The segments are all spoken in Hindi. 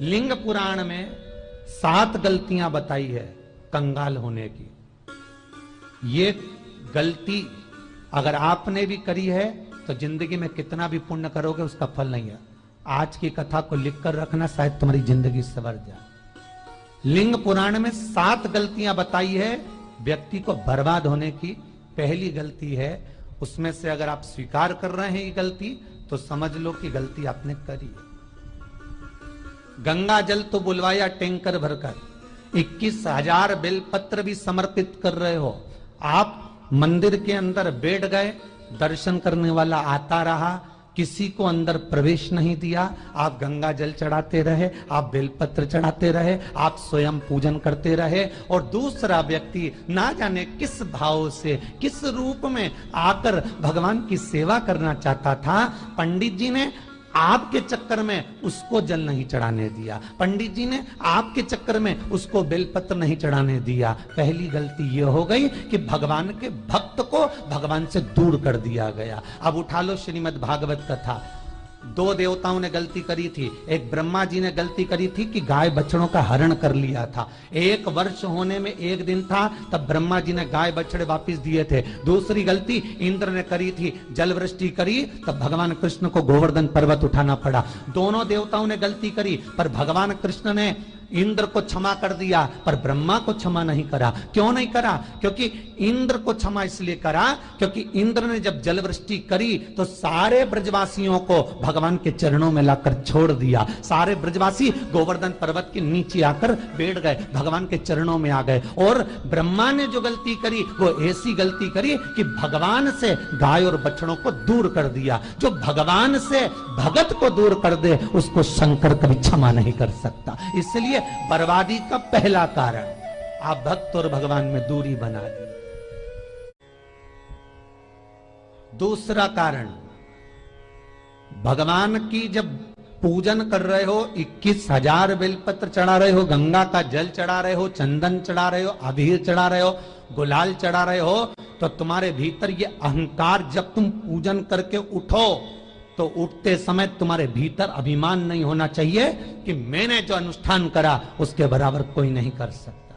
लिंग पुराण में 7 गलतियां बताई है कंगाल होने की। ये गलती अगर आपने भी करी है तो जिंदगी में कितना भी पुण्य करोगे उसका फल नहीं है। आज की कथा को लिखकर रखना, शायद तुम्हारी जिंदगी संवर जाए। लिंग पुराण में 7 गलतियां बताई है व्यक्ति को बर्बाद होने की। पहली गलती है, उसमें से अगर आप स्वीकार कर रहे हैं ये गलती तो समझ लो कि गलती आपने करी है। गंगा जल तो बुलवाया टैंकर भरकर, 21,000 बेलपत्र भी समर्पित कर रहे हो। आप मंदिर के अंदर बैठ गए, दर्शन करने वाला आता रहा, किसी को अंदर प्रवेश नहीं दिया। आप गंगा जल चढ़ाते रहे, आप बेलपत्र चढ़ाते रहे, आप स्वयं पूजन करते रहे, और दूसरा व्यक्ति ना जाने किस भाव से, किस रूप में आकर भगवान की सेवा करना चाहता था। पंडित जी ने आपके चक्कर में उसको जल नहीं चढ़ाने दिया, पंडित जी ने आपके चक्कर में उसको बेलपत्र नहीं चढ़ाने दिया। पहली गलती यह हो गई कि भगवान के भक्त को भगवान से दूर कर दिया गया। अब उठा लो श्रीमद् भागवत कथा। 2 देवताओं ने गलती करी थी। एक ब्रह्मा जी ने गलती करी थी कि गाय बछड़ों का हरण कर लिया था। 1 वर्ष होने में 1 दिन था तब ब्रह्मा जी ने गाय बछड़े वापस दिए थे। दूसरी गलती इंद्र ने करी थी, जल वृष्टि करी तब भगवान कृष्ण को गोवर्धन पर्वत उठाना पड़ा। दोनों देवताओं ने गलती करी, पर भगवान कृष्ण ने इंद्र को क्षमा कर दिया पर ब्रह्मा को क्षमा नहीं करा। क्यों नहीं करा? क्योंकि इंद्र को क्षमा इसलिए करा क्योंकि इंद्र ने जब जल वृष्टि करी तो सारे ब्रजवासियों को भगवान के चरणों में लाकर छोड़ दिया। सारे ब्रजवासी गोवर्धन पर्वत के नीचे आकर बैठ गए, भगवान के चरणों में आ गए। और ब्रह्मा ने जो गलती करी वो ऐसी गलती करी कि भगवान से गाय और बछड़ों को दूर कर दिया। जो भगवान से भगत को दूर कर दे उसको शंकर कभी क्षमा नहीं कर सकता। इसलिए बर्बादी का पहला कारण आप भक्त और भगवान में दूरी बना दी। दूसरा कारण, भगवान की जब पूजन कर रहे हो, 21,000 बेलपत्र चढ़ा रहे हो, गंगा का जल चढ़ा रहे हो, चंदन चढ़ा रहे हो, अबीर चढ़ा रहे हो, गुलाल चढ़ा रहे हो, तो तुम्हारे भीतर ये अहंकार, जब तुम पूजन करके उठो तो उठते समय तुम्हारे भीतर अभिमान नहीं होना चाहिए कि मैंने जो अनुष्ठान करा उसके बराबर कोई नहीं कर सकता।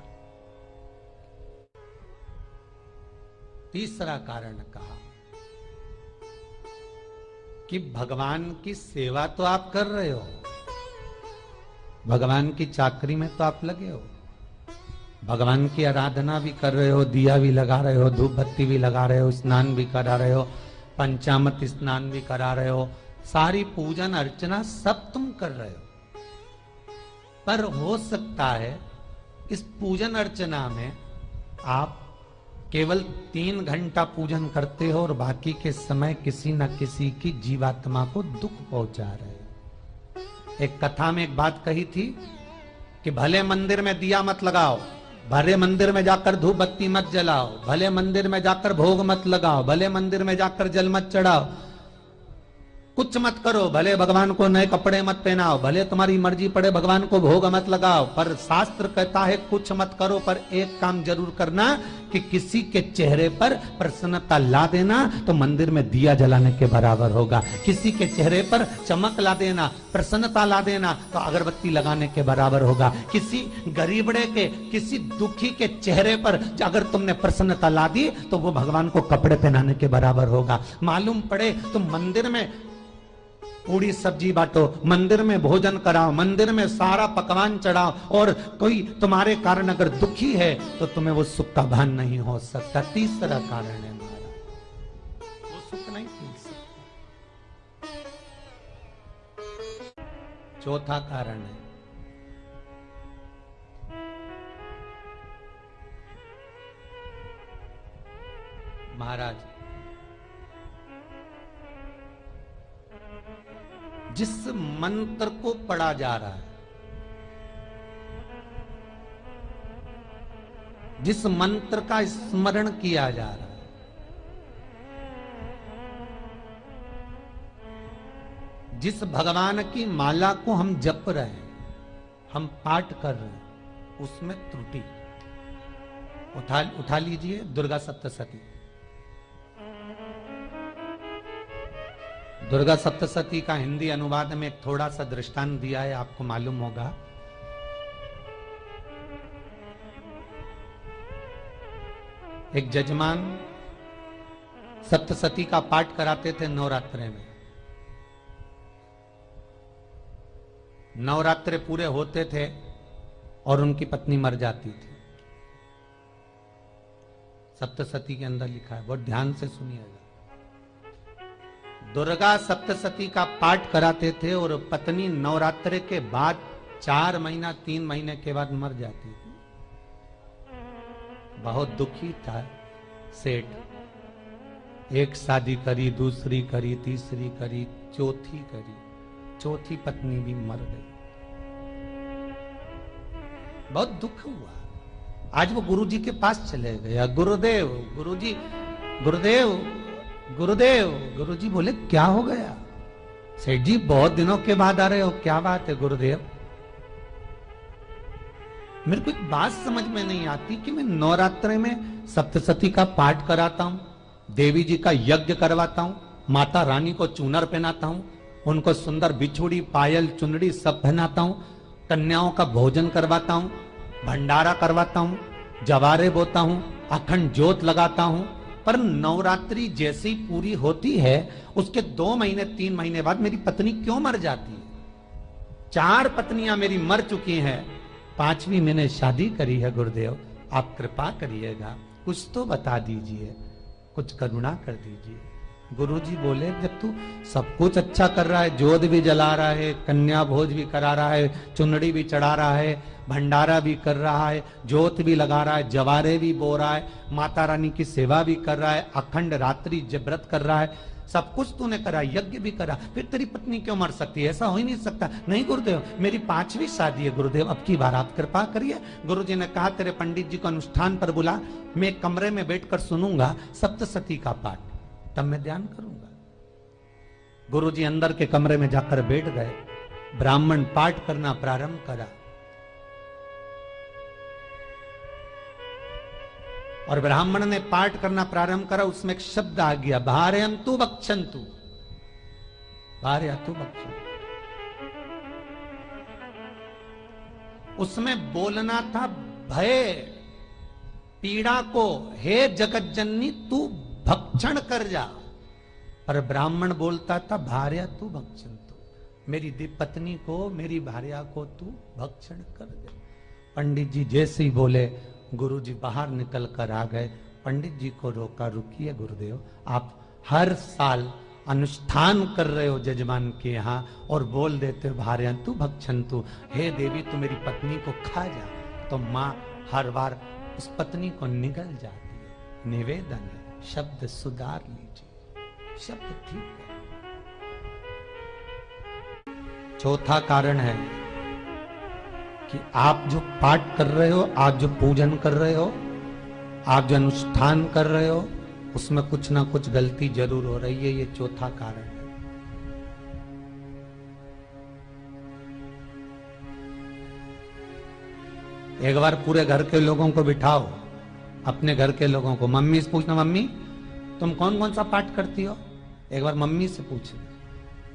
तीसरा कारण कहा कि भगवान की सेवा तो आप कर रहे हो, भगवान की चाकरी में तो आप लगे हो, भगवान की आराधना भी कर रहे हो, दिया भी लगा रहे हो, धूप बत्ती भी लगा रहे हो, स्नान भी करा रहे हो, पंचामृत स्नान भी करा रहे हो, सारी पूजन अर्चना सब तुम कर रहे हो। पर हो सकता है इस पूजन अर्चना में आप केवल 3 घंटा पूजन करते हो और बाकी के समय किसी न किसी की जीवात्मा को दुख पहुंचा रहे हो। एक कथा में एक बात कही थी कि भले मंदिर में दिया मत लगाओ, भले मंदिर में जाकर धूप बत्ती मत जलाओ, भले मंदिर में जाकर भोग मत लगाओ, भले मंदिर में जाकर जल मत चढ़ाओ, कुछ मत करो, भले भगवान को नए कपड़े मत पहनाओ, भले तुम्हारी मर्जी पड़े भगवान को भोग मत लगाओ, पर शास्त्र कहता है कुछ मत करो, पर एक काम जरूर करना कि किसी के चेहरे पर प्रसन्नता ला देना तो मंदिर में दिया जलाने के बराबर होगा। किसी के चेहरे पर चमक ला देना, प्रसन्नता ला देना तो अगरबत्ती लगाने के बराबर होगा। किसी गरीबड़े के, किसी दुखी के चेहरे पर अगर तुमने प्रसन्नता ला दी तो वो भगवान को कपड़े पहनाने के बराबर होगा। मालूम पड़े तुम मंदिर में पूरी सब्जी बांटो, मंदिर में भोजन कराओ, मंदिर में सारा पकवान चढ़ाओ, और कोई तुम्हारे कारण अगर दुखी है तो तुम्हें वो सुख का भान नहीं हो सकता। तीसरा कारण है हमारा, वो सुख नहीं मिल सकता। चौथा कारण है महाराज, जिस मंत्र को पढ़ा जा रहा है, जिस मंत्र का स्मरण किया जा रहा है, जिस भगवान की माला को हम जप रहे हैं, हम पाठ कर रहे हैं, उसमें त्रुटि। उठा लीजिए दुर्गा सप्तशती। दुर्गा सप्तशती का हिंदी अनुवाद में एक थोड़ा सा दृष्टांत दिया है, आपको मालूम होगा। एक जजमान सप्तशती का पाठ कराते थे नवरात्रे में। नवरात्रे पूरे होते थे और उनकी पत्नी मर जाती थी। सप्तशती के अंदर लिखा है, बहुत ध्यान से सुनिएगा। दुर्गा सप्तशती का पाठ कराते थे और पत्नी नवरात्रे के बाद 4 महीना 3 महीने के बाद मर जाती थी। बहुत दुखी था सेठ। एक शादी करी, दूसरी करी, तीसरी करी, चौथी करी, चौथी पत्नी भी मर गई। बहुत दुख हुआ। आज वो गुरुजी के पास चले गया, गुरुदेव, गुरुजी, गुरुदेव, गुरुदेव। गुरुजी बोले क्या हो गया? सेठ जी बहुत दिनों के बाद आ रहे हो, क्या बात है गुरुदेव? मेरे को एक बात समझ में नहीं आती कि मैं नवरात्रे में सप्तशती का पाठ कराता हूं, देवी जी का यज्ञ करवाता हूं, माता रानी को चूनर पहनाता हूं, उनको सुंदर बिछुड़ी, पायल, चुनरी सब पहनाता हूं, कन्याओं का भोजन करवाता हूं, भंडारा करवाता हूं, जवारे बोता हूं, अखंड ज्योत लगाता हूं, पर नवरात्रि जैसी पूरी होती है उसके 2 महीने 3 महीने बाद मेरी पत्नी क्यों मर जाती है? 4 पत्नियां मेरी मर चुकी हैं, 5वीं मैंने शादी करी है। गुरुदेव आप कृपा करिएगा, कुछ तो बता दीजिए, कुछ करुणा कर दीजिए। गुरुजी बोले जब तू सब कुछ अच्छा कर रहा है, ज्योत भी जला रहा है, कन्या भोज भी करा रहा है, चुनरी भी चढ़ा रहा है, भंडारा भी कर रहा है, ज्योत भी लगा रहा है, जवारे भी बो रहा है, माता रानी की सेवा भी कर रहा है, अखंड रात्रि व्रत कर रहा है, सब कुछ तूने करा, यज्ञ भी करा, फिर तेरी पत्नी क्यों मर सकती है? ऐसा हो ही नहीं सकता। नहीं गुरुदेव मेरी 5वीं शादी है गुरुदेव, अब की बार आप कृपा करिए। गुरुजी ने कहा तेरे पंडित जी को अनुष्ठान पर बुला, मैं कमरे में बैठकर सुनूंगा सप्तशती का पाठ, तब मैं ध्यान करूंगा। गुरुजी अंदर के कमरे में जाकर बैठ गए, ब्राह्मण पाठ करना प्रारंभ करा और ब्राह्मण ने पाठ करना प्रारंभ करा। उसमें एक शब्द आ गया, भारयंतु बक्षंतु, भारयंतु बक्षंतु। उसमें बोलना था भय पीड़ा को, हे जगत जननी तू भक्षण कर जा, पर ब्राह्मण बोलता था भार्या तू भक्षण तू, मेरी पत्नी को, मेरी भार्या को तू भक्षण कर दे। पंडित जी जैसे ही बोले गुरुजी बाहर निकल कर आ गए। पंडित जी को रोका, रुकिए गुरुदेव, आप हर साल अनुष्ठान कर रहे हो जजमान के यहाँ और बोल देते हो भार्या तू भक्षण तू, हे देवी तू मेरी पत्नी को खा जा, तो माँ हर बार उस पत्नी को निगल जाती है। निवेदन है, शब्द सुधार लीजिए, शब्द ठीक है। चौथा कारण है कि आप जो पाठ कर रहे हो, आप जो पूजन कर रहे हो, आप जो अनुष्ठान कर रहे हो, उसमें कुछ ना कुछ गलती जरूर हो रही है। ये चौथा कारण है। एक बार पूरे घर के लोगों को बिठाओ, अपने घर के लोगों को, मम्मी से पूछना मम्मी तुम कौन कौन सा पाठ करती हो? एक बार मम्मी से पूछना,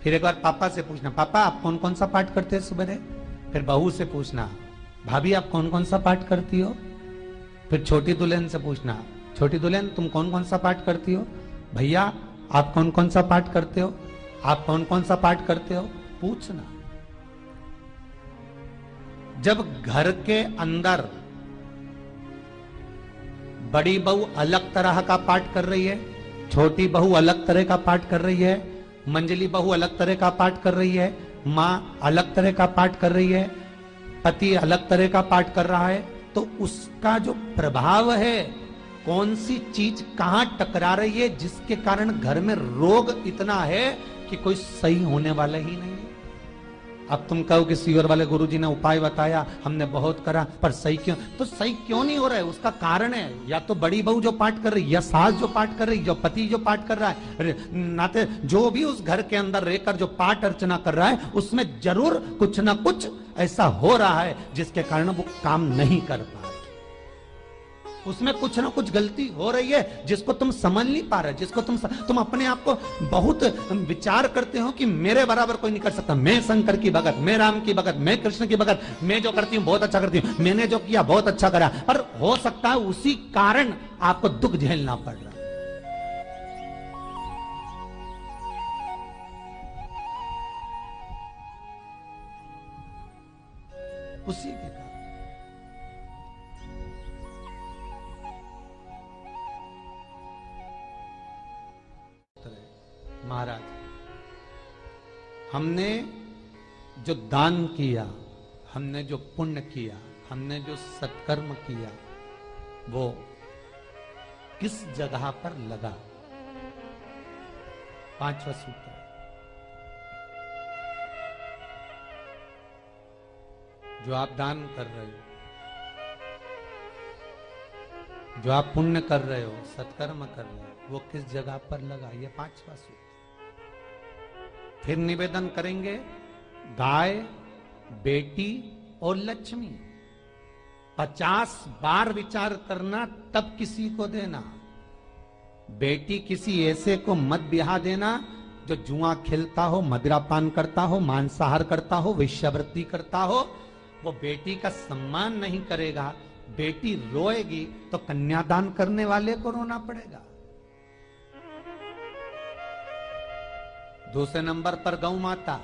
फिर एक बार पापा से पूछना, पापा आप कौन कौन सा पाठ करते हैं सुबह? फिर बहू से पूछना, भाभी आप कौन कौन सा पाठ करती हो? फिर छोटी दुल्हन से पूछना, छोटी दुल्हन तुम कौन कौन सा पाठ करती हो? भैया आप कौन कौन सा पाठ करते हो? आप कौन कौन सा पाठ करते हो? पूछना। जब घर के अंदर बड़ी बहू अलग तरह का पाठ कर रही है, छोटी बहू अलग तरह का पाठ कर रही है, मंजली बहू अलग तरह का पाठ कर रही है, माँ अलग तरह का पाठ कर रही है, पति अलग तरह का पाठ कर रहा है, तो उसका जो प्रभाव है, कौन सी चीज कहां टकरा रही है जिसके कारण घर में रोग इतना है कि कोई सही होने वाला ही नहीं है। अब तुम कहो कि सीवर वाले गुरुजी ने उपाय बताया, हमने बहुत करा, पर सही क्यों? तो सही क्यों नहीं हो रहा है? उसका कारण है या तो बड़ी बहू जो पाठ कर रही, या सास जो पाठ कर रही, जो पति जो पाठ कर रहा है, नाते जो भी उस घर के अंदर रहकर जो पाठ अर्चना कर रहा है, उसमें जरूर कुछ ना कुछ ऐसा हो रहा है जिसके कारण वो काम नहीं कर पा रहे। उसमें कुछ ना कुछ गलती हो रही है जिसको तुम समझ नहीं पा रहे, जिसको तुम अपने आप को बहुत विचार करते हो कि मेरे बराबर कोई नहीं कर सकता, मैं शंकर की भगत, मैं राम की भगत, मैं कृष्ण की भगत, मैं जो करती हूं बहुत अच्छा करती हूं, मैंने जो किया बहुत अच्छा करा, पर हो सकता है उसी कारण आपको दुख झेलना पड़ रहा। उसी के कारण महाराज, हमने जो दान किया, हमने जो पुण्य किया, हमने जो सत्कर्म किया, वो किस जगह पर लगा? पांचवा सूत्र, जो आप दान कर रहे हो, जो आप पुण्य कर रहे हो, सत्कर्म कर रहे हो, वो किस जगह पर लगा? ये पांचवा सूत्र। फिर निवेदन करेंगे, गाय, बेटी और लक्ष्मी 50 बार विचार करना, तब किसी को देना। बेटी किसी ऐसे को मत ब्याह देना जो जुआ खेलता हो, मदिरापान करता हो, मांसाहार करता हो, वेश्यावृत्ति करता हो। वो बेटी का सम्मान नहीं करेगा, बेटी रोएगी तो कन्यादान करने वाले को रोना पड़ेगा। दूसरे नंबर पर गौ माता,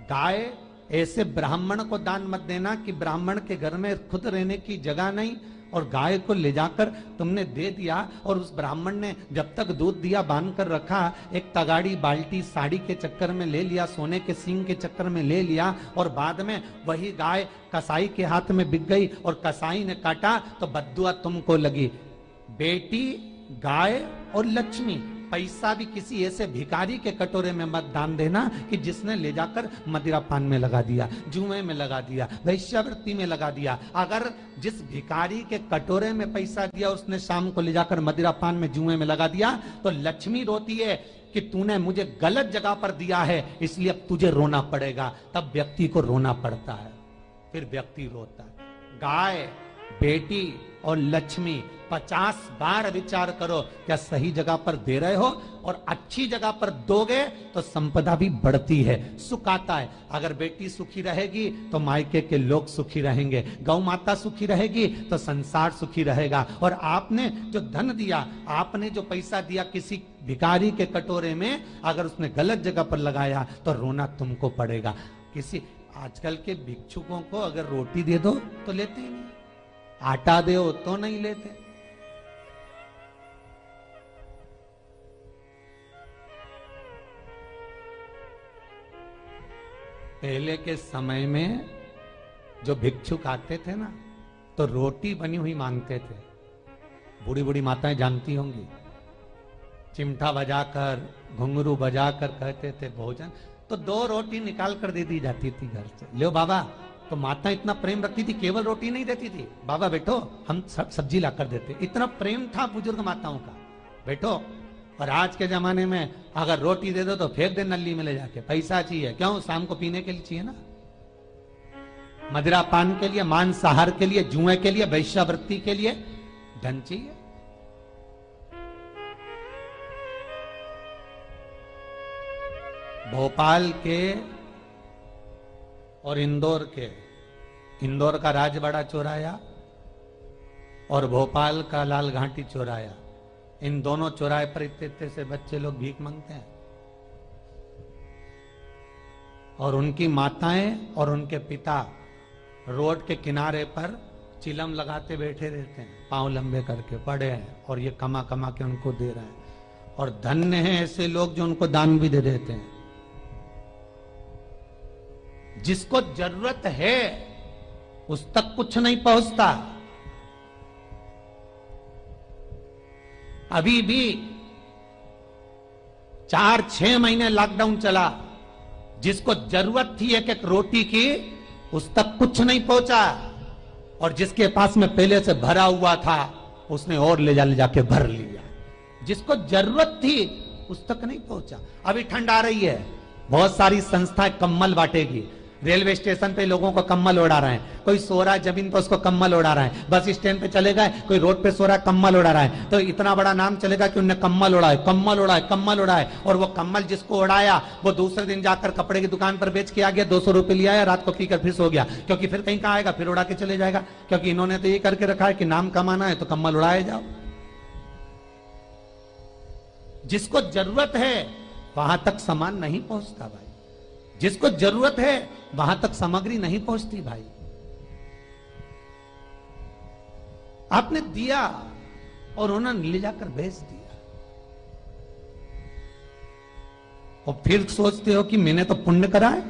गाय ऐसे ब्राह्मण को दान मत देना कि ब्राह्मण के घर में खुद रहने की जगह नहीं और गाय को ले जाकर तुमने दे दिया और उस ब्राह्मण ने जब तक दूध दिया बांध कर रखा, एक तगाड़ी बाल्टी साड़ी के चक्कर में ले लिया, सोने के सींग के चक्कर में ले लिया और बाद में वही गाय कसाई के हाथ में बिक गई और कसाई ने काटा तो बद्दुआ तुमको लगी। बेटी, गाय और लक्ष्मी, पैसा भी किसी ऐसे भिखारी के कटोरे में मत दान देना कि जिसने ले जाकर मदिरा पान में लगा दिया, जुए में लगा दिया, वैश्यावृत्ति में लगा दिया। अगर जिस भिखारी के कटोरे में पैसा दिया उसने शाम को ले जाकर मदिरा पान में, जुए में लगा दिया, तो लक्ष्मी रोती है कि तूने मुझे गलत जगह पर दिया है, इसलिए अब तुझे रोना पड़ेगा। तब व्यक्ति को रोना पड़ता है, फिर व्यक्ति रोता है। गाय, बेटी और लक्ष्मी 50 बार विचार करो, क्या सही जगह पर दे रहे हो? और अच्छी जगह पर दोगे तो संपदा भी बढ़ती है, सुख आता है। अगर बेटी सुखी रहेगी तो मायके के लोग सुखी रहेंगे, गौ माता सुखी रहेगी तो संसार सुखी रहेगा। और आपने जो धन दिया, आपने जो पैसा दिया किसी भिखारी के कटोरे में, अगर उसने गलत जगह पर लगाया तो रोना तुमको पड़ेगा। किसी आजकल के भिक्षुकों को अगर रोटी दे दो तो लेते ही नहीं, आटा दो तो नहीं लेते। पहले के समय में जो भिक्षुक आते थे ना, तो रोटी बनी हुई मांगते थे। बूढ़ी बूढ़ी माताएं जानती होंगी, चिमटा बजाकर, घुंघरू बजाकर कहते थे भोजन, तो 2 रोटी निकाल कर दे दी जाती थी घर से। लो बाबा, तो माता इतना प्रेम रखती थी, केवल रोटी नहीं देती थी, बाबा बैठो हम सब्जी ला कर देते। इतना प्रेम था बुजुर्ग माताओं का, बैठो। और आज के जमाने में अगर रोटी दे दो तो फेंक दे नली में ले जाके, पैसा चाहिए। क्यों? शाम को पीने के लिए चाहिए ना, मदिरा पान के लिए, मांसाहार के लिए, जुए के लिए, वैश्यावृत्ति के लिए धन चाहिए। भोपाल के और इंदौर के, इंदौर का राजवाड़ा चौराया और भोपाल का लाल घाटी चौराया, इन दोनों चौराहे पर इतने से बच्चे लोग भीख मांगते हैं और उनकी माताएं और उनके पिता रोड के किनारे पर चिलम लगाते बैठे रहते हैं, पांव लंबे करके पड़े हैं और ये कमा कमा के उनको दे रहे हैं। और धन्य हैं ऐसे लोग जो उनको दान भी दे देते हैं। जिसको जरूरत है उस तक कुछ नहीं पहुंचता। अभी भी 4-6 महीने लॉकडाउन चला, जिसको जरूरत थी एक एक रोटी की उस तक कुछ नहीं पहुंचा, और जिसके पास में पहले से भरा हुआ था उसने और ले जाके भर लिया। जिसको जरूरत थी उस तक नहीं पहुंचा। अभी ठंड आ रही है, बहुत सारी संस्थाएं कंबल बांटेगी, रेलवे स्टेशन पे लोगों को कम्बल उड़ा रहे हैं, कोई सो रहा है जमीन पर उसको कम्बल उड़ा रहा है, बस स्टैंड पे चले गए कोई रोड पे सो रहा है कम्बल उड़ा रहा है, तो इतना बड़ा नाम चलेगा कि उनने कम्बल उड़ाए, कम्बल उड़ाए, कम्बल उड़ाए। और वो कम्बल जिसको उड़ाया वो दूसरे दिन जाकर कपड़े की दुकान पर बेच के आ गया, 200 रुपए लिया, रात को पीकर फिर सो गया, क्योंकि फिर कहीं कहाँ आएगा, फिर उड़ा के चले जाएगा, क्योंकि इन्होंने तो ये करके रखा है कि नाम कमाना है तो कम्बल उड़ाए जाओ। जिसको जरूरत है वहां तक सामान नहीं पहुंचता भाई, जिसको जरूरत है वहां तक सामग्री नहीं पहुंचती भाई। आपने दिया और उन्होंने ले जाकर बेच दिया, और फिर सोचते हो कि मैंने तो पुण्य करा है।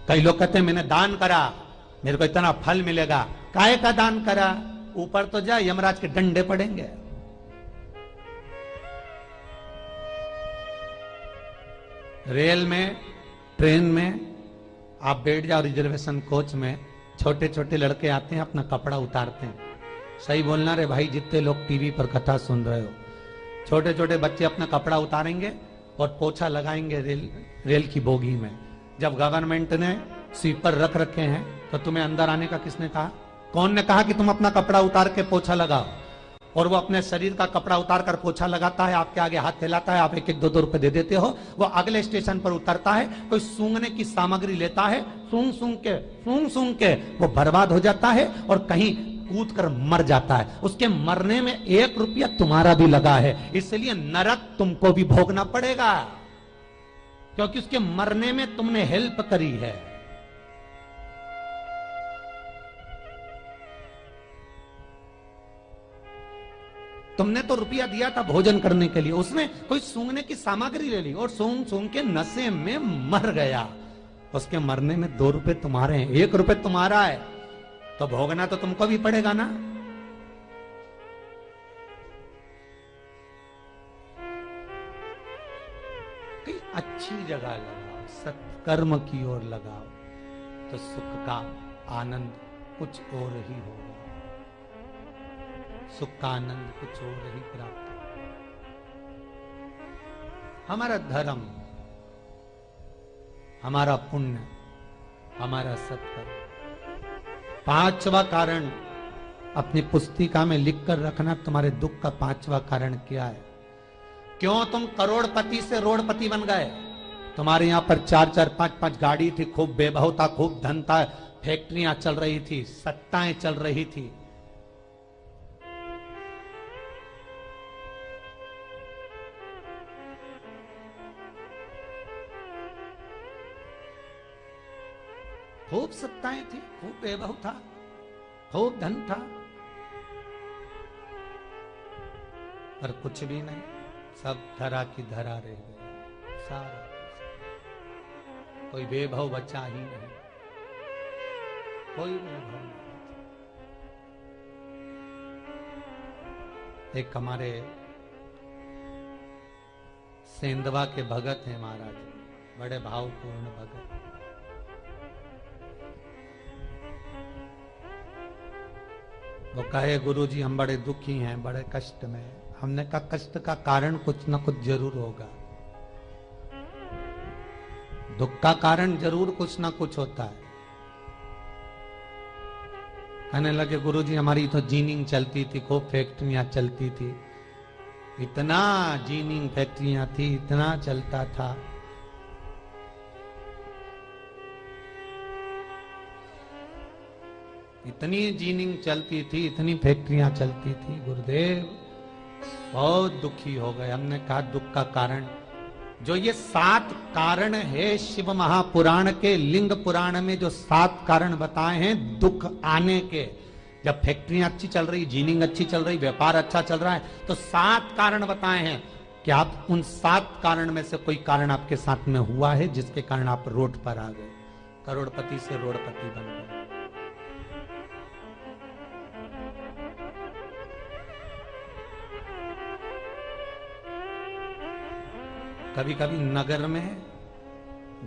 कई लोग कहते हैं मैंने दान करा, मेरे को इतना फल मिलेगा। काहे का दान करा? ऊपर तो जा, यमराज के डंडे पड़ेंगे। रेल में, ट्रेन में आप बैठ जाओ, रिजर्वेशन कोच में, छोटे छोटे लड़के आते हैं अपना कपड़ा उतारते हैं। सही बोलना रे भाई, जितने लोग टीवी पर कथा सुन रहे हो, छोटे छोटे बच्चे अपना कपड़ा उतारेंगे और पोछा लगाएंगे रेल की बोगी में। जब गवर्नमेंट ने स्वीपर रख रखे हैं तो तुम्हें अंदर आने का किसने कहा? कौन ने कहा कि तुम अपना कपड़ा उतार के पोछा लगाओ? और वो अपने शरीर का कपड़ा उतार कर पोछा लगाता है, आपके आगे हाथ फैलाता है, आप 1-1, 2-2 रुपए दे देते हो। वो अगले स्टेशन पर उतरता है, कोई सूंघने की सामग्री लेता है, सूंघ सूंघ के वो बर्बाद हो जाता है और कहीं कूद कर मर जाता है। उसके मरने में 1 रुपया तुम्हारा भी लगा है, इसलिए नरक तुमको भी भोगना पड़ेगा, क्योंकि उसके मरने में तुमने हेल्प करी है। तुमने तो रुपया दिया था भोजन करने के लिए, उसने कोई सूंघने की सामग्री ले ली और सूंघ सूंघ के नशे में मर गया। उसके मरने में 2 रुपए तुम्हारे हैं, 1 रुपए तुम्हारा है, तो भोगना तो तुमको भी पड़ेगा ना। कहीं अच्छी जगह लगाओ, सत्कर्म की ओर लगाओ, तो सुख का आनंद कुछ और ही होगा, सुख का आनंद कुछ और ही प्राप्त होगा। हमारा धर्म, हमारा पुण्य, हमारा सत्कर्म। 5वां कारण अपनी पुस्तिका में लिखकर रखना, तुम्हारे दुख का 5वां कारण क्या है? क्यों तुम करोड़पति से रोड़पति बन गए? तुम्हारे यहां पर 4-4, 5-5 गाड़ी थी, खूब वैभव था, खूब धन था, फैक्ट्रियां चल रही थी, सत्ताएं चल रही थी। खूब सत्ताएं थी, खूब वैभव था, खूब धन था, पर कुछ भी नहीं, सब धरा की धरा रह गए। सारा कोई वैभव बचा ही नहीं, कोई वैभव नहीं। एक हमारे सेंधवा के भगत हैं महाराज, बड़े भावपूर्ण भगत। वो कहे गुरुजी हम बड़े दुखी हैं, बड़े कष्ट में। हमने कहा कष्ट का कारण कुछ ना कुछ जरूर होगा, दुख का कारण जरूर कुछ ना कुछ होता है। कहने लगे गुरुजी हमारी तो जीनिंग चलती थी, खूब फैक्ट्रियां चलती थी, इतना जीनिंग फैक्ट्रियां थी, इतना चलता था। इतनी जीनिंग चलती थी, इतनी फैक्ट्रियां चलती थी, गुरुदेव बहुत दुखी हो गए। हमने कहा दुख का कारण, जो ये 7 कारण है शिव महापुराण के, लिंग पुराण में जो 7 कारण बताए हैं दुख आने के, जब फैक्ट्रियां अच्छी चल रही, जीनिंग अच्छी चल रही, व्यापार अच्छा चल रहा है, तो 7 कारण बताए हैं कि आप उन 7 कारण में से कोई कारण आपके साथ में हुआ है जिसके कारण आप रोड पर आ गए, करोड़पति से रोडपति बन गए। कभी कभी नगर में,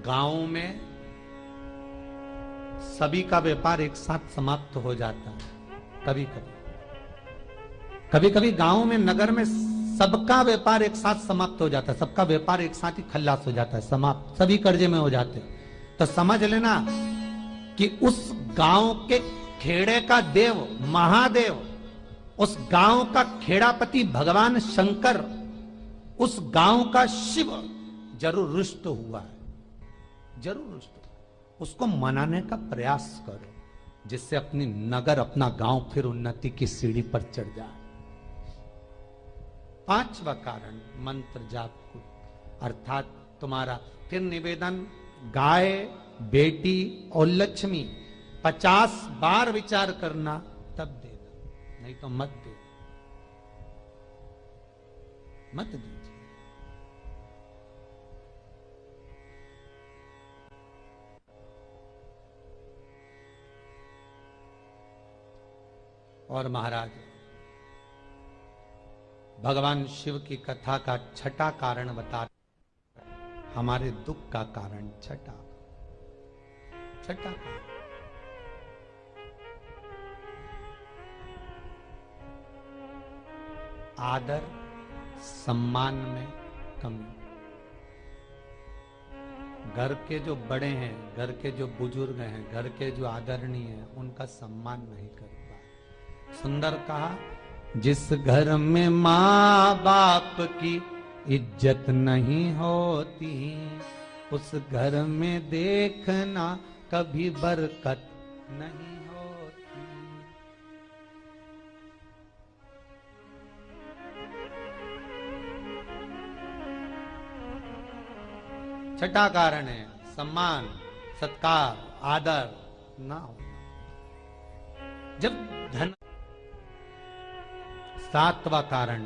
गांव में सभी का व्यापार एक साथ समाप्त हो जाता है। कभी कभी गांव में, नगर में सबका व्यापार एक साथ समाप्त हो जाता है, सबका व्यापार एक साथ ही खल्लास हो जाता है, समाप्त, सभी कर्जे में हो जाते हैं। तो समझ लेना कि उस गांव के खेड़े का देव महादेव, उस गांव का खेड़ापति भगवान शंकर, उस गांव का शिव जरूर रुष्ट हुआ है, जरूर रुष्ट हुआ। उसको मनाने का प्रयास करो, जिससे अपनी नगर, अपना गांव फिर उन्नति की सीढ़ी पर चढ़ जाए। पांचवा कारण मंत्र जाप को, अर्थात तुम्हारा फिर निवेदन, गाय, बेटी और लक्ष्मी 50 बार विचार करना, तब देना, नहीं तो मत दे, मत दीजिए। और महाराज भगवान शिव की कथा का छठा कारण बता, हमारे दुख का कारण छठा कारण, आदर सम्मान में कमी। घर के जो बड़े हैं, घर के जो बुजुर्ग हैं, घर के जो आदरणीय हैं, उनका सम्मान नहीं कर पाए। सुंदर कहा, जिस घर में माँ बाप की इज्जत नहीं होती, उस घर में देखना कभी बरकत नहीं होती। छठा कारण है सम्मान, सत्कार, आदर ना होना। जब धन, सातवां कारण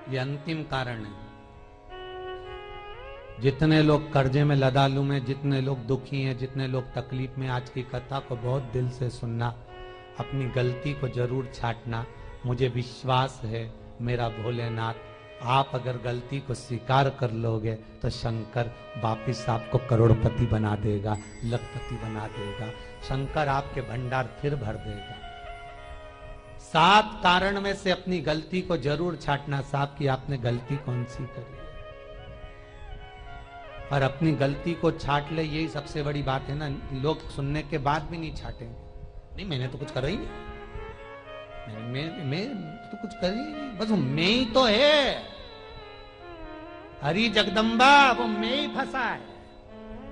ये अंतिम कारण है। जितने लोग कर्जे में, लदालू में, जितने लोग दुखी हैं, जितने लोग तकलीफ में, आज की कथा को बहुत दिल से सुनना, अपनी गलती को जरूर छांटना। मुझे विश्वास है मेरा भोलेनाथ, आप अगर गलती को स्वीकार कर लोगे तो शंकर वापिस आपको करोड़पति बना देगा, लखपति बना देगा। शंकर आपके भंडार फिर भर देगा। 7 कारण में से अपनी गलती को जरूर छांटना साहब कि आपने गलती कौन सी करी, और अपनी गलती को छांट ले, यही सबसे बड़ी बात है ना। लोग सुनने के बाद भी नहीं छाटेंगे, नहीं मैंने तो कुछ करा ही नहीं, मैं तो कुछ कर ही नहीं, बस मैं ही तो है, हरी जगदम्बा वो मैं ही फंसा है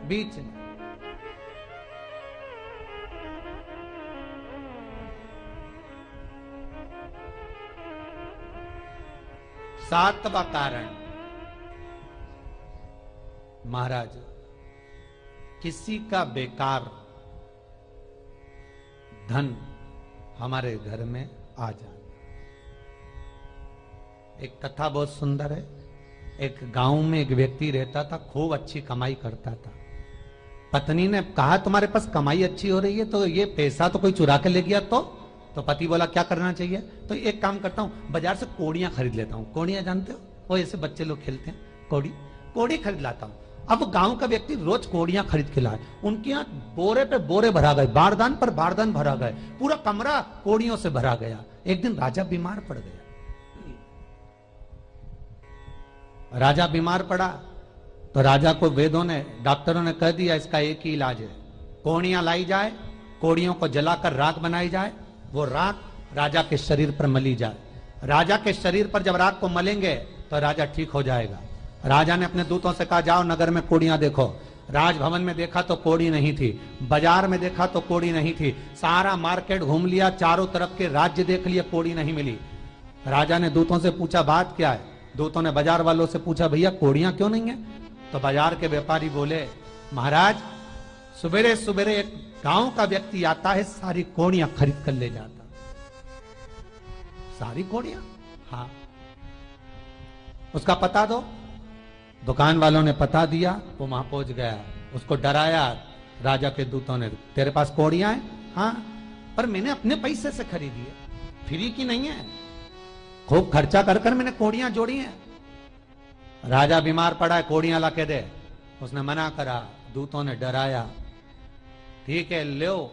बीच में। सातवां कारण महाराज, किसी का बेकार धन हमारे घर में आ जाना। एक कथा बहुत सुंदर है। एक गांव में एक व्यक्ति रहता था, खूब अच्छी कमाई करता था। पत्नी ने कहा तुम्हारे पास कमाई अच्छी हो रही है तो ये पैसा तो कोई चुरा के ले गया तो पति बोला क्या करना चाहिए, तो एक काम करता हूं, बाजार से कोड़ियां खरीद लेता हूं। कोड़ियां जानते हो, वो ऐसे बच्चे लोग खेलते हैं, कोड़ी खरीद लाता हूं। अब गांव का व्यक्ति रोज कोड़ियां खरीद के लाए, उनके यहाँ बोरे पे बोरे भरा गए, बारदान पर बारदान भरा गए, पूरा कमरा कोड़ियों से भरा गया। एक दिन राजा बीमार पड़ गया। राजा बीमार पड़ा तो राजा को वेदों ने, डॉक्टरों ने कह दिया इसका एक ही इलाज है, कोड़ियां लाई जाए, कोड़ियों को जलाकर राख बनाई जाए, वो राख राजा के शरीर पर मली जाए। राजा के शरीर पर जब राख को मलेंगे तो राजा ठीक हो जाएगा। राजा ने अपने दूतों से कहा जाओ नगर में कोड़ियां देखो। राजभवन में देखा तो कोड़ी नहीं थी, बाजार में देखा तो कोड़ी नहीं थी, सारा मार्केट घूम लिया, चारों तरफ के राज्य देख लिया, कोड़ी नहीं मिली। राजा ने दूतों से पूछा बात क्या है। दूतों ने बाजार वालों से पूछा भैया कोड़ियां क्यों नहीं है। तो बाजार के व्यापारी बोले महाराज सवेरे सवेरे एक गांव का व्यक्ति आता है, सारी कोड़ियां खरीद कर ले जाता। सारी कोड़ियां, हाँ उसका पता दो। दुकान वालों ने पता दिया, वो वहां पहुंच गया, उसको डराया। राजा के दूतों ने तेरे पास कोड़ियां हैं? हाँ, पर मैंने अपने पैसे से खरीदी है, फ्री की नहीं है, खूब खर्चा कर कर मैंने कोड़ियां जोड़ी हैं। राजा बीमार पड़ा है, कोड़ियां ला के दे। उसने मना करा, दूतों ने डराया, ठीक है लो।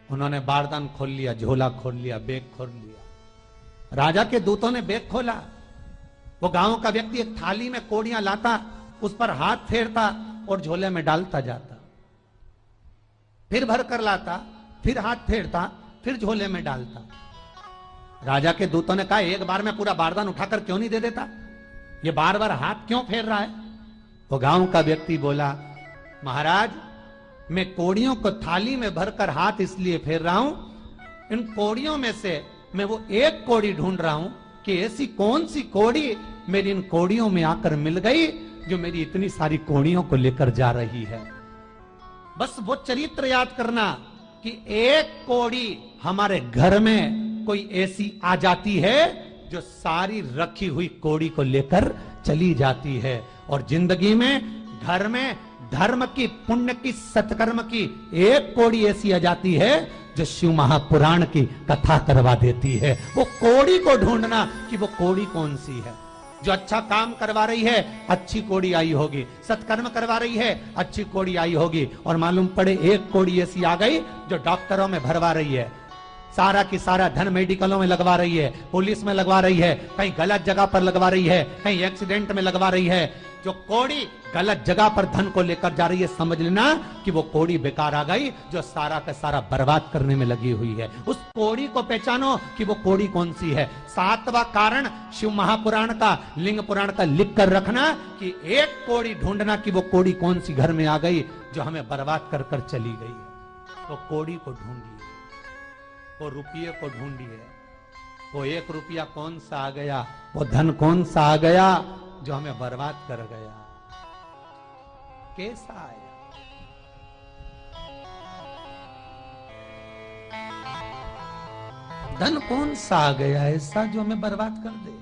उन्होंने बारदान खोल लिया, झोला खोल लिया, बैग खोल लिया। राजा के दूतों ने बैग खोला, वो गांव का व्यक्ति एक थाली में कोड़ियां लाता, उस पर हाथ फेरता और झोले में डालता जाता, फिर भर कर लाता, फिर हाथ फेरता, फिर झोले में डालता। राजा के दूतों ने कहा, एक बार में पूरा बारदान उठाकर क्यों नहीं दे देता, ये बार बार हाथ क्यों फेर रहा है? वो गांव का व्यक्ति बोला, महाराज मैं कोड़ियों को थाली में भरकर हाथ इसलिए फेर रहा हूं, इन कोड़ियों में से मैं वो एक कोड़ी ढूंढ रहा हूं कि ऐसी कौन सी कोड़ी मेरी इन कोड़ियों में आकर मिल गई जो मेरी इतनी सारी कोड़ियों को लेकर जा रही है। बस वो चरित्र याद करना कि एक कोड़ी हमारे घर में कोई ऐसी आ जाती है जो सारी रखी हुई कोड़ी को लेकर चली जाती है। और जिंदगी में घर में धर्म की, पुण्य की, सत्कर्म की एक कोड़ी ऐसी आ जाती है जो शिव महापुराण की कथा करवा देती है। वो कोड़ी को ढूंढना कि वो कोड़ी कौन सी है। जो अच्छा काम करवा रही है अच्छी कोड़ी आई होगी, सत्कर्म करवा रही है अच्छी कोड़ी आई होगी, और मालूम पड़े एक कोड़ी ऐसी आ गई जो डॉक्टरों में भरवा रही है, सारा की सारा धन मेडिकलों में लगवा रही है, पुलिस में लगवा रही है, कहीं गलत जगह पर लगवा रही है, कहीं एक्सीडेंट में लगवा रही है। जो कोड़ी गलत जगह पर धन को लेकर जा रही है, समझ लेना कि वो कोड़ी बेकार आ गई जो सारा का सारा बर्बाद करने में लगी हुई है। उस कोड़ी को पहचानो कि वो कोड़ी कौन सी है। 7वां कारण शिव महापुराण का, लिंग पुराण का लिख कर रखना कि एक कोड़ी ढूंढना कि वो कोड़ी कौन सी घर में आ गई जो हमें बर्बाद कर कर चली गई है। तो कोड़ी को ढूंढिए, वो रुपये को ढूंढिए, वो 1 रुपया कौन सा आ गया, वो धन कौन सा आ गया जो हमें बर्बाद कर गया, कैसा आया। धन कौन सा आ गया ऐसा जो हमें बर्बाद कर दे।